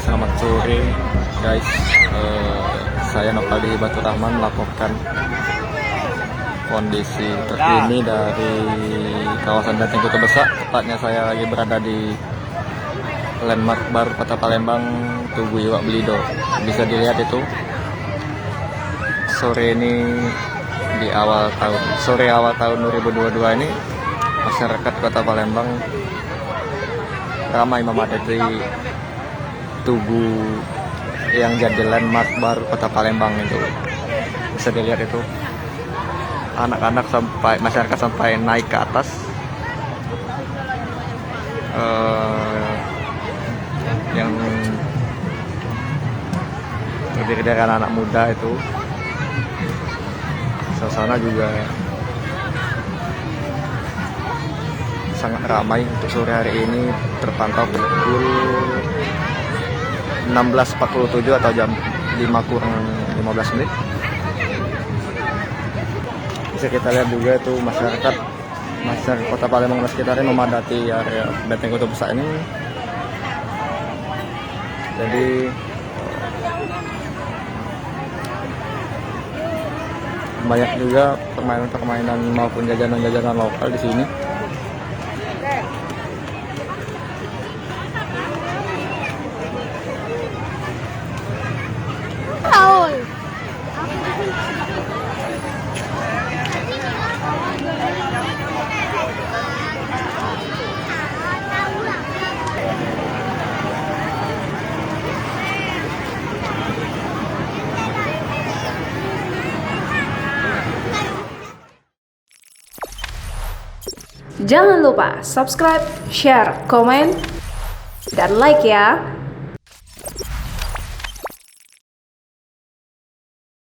Selamat sore guys, saya Nopali Batu Rahman melaporkan kondisi terkini dari kawasan Benteng Kota Besar. Tepatnya saya lagi berada di landmark baru Kota Palembang, Tugu Iwak Belido. Bisa dilihat itu sore ini di awal tahun 2022 ini masyarakat Kota Palembang ramai memadati Tugu yang jadi landmark baru Kota Palembang itu. Bisa dilihat itu anak-anak sampai masyarakat sampai naik ke atas, yang terdiri dari anak-anak muda itu. Suasana juga sangat ramai untuk sore hari ini, terpantau pukul 16.47 atau jam 5 kurang 15 menit. Bisa kita lihat juga itu masyarakat Kota Palembang dan sekitarnya memadati area Benteng Kota Besar ini. Jadi banyak juga permainan-permainan maupun jajanan-jajanan lokal di sini. Jangan lupa subscribe, share, komen, dan like ya.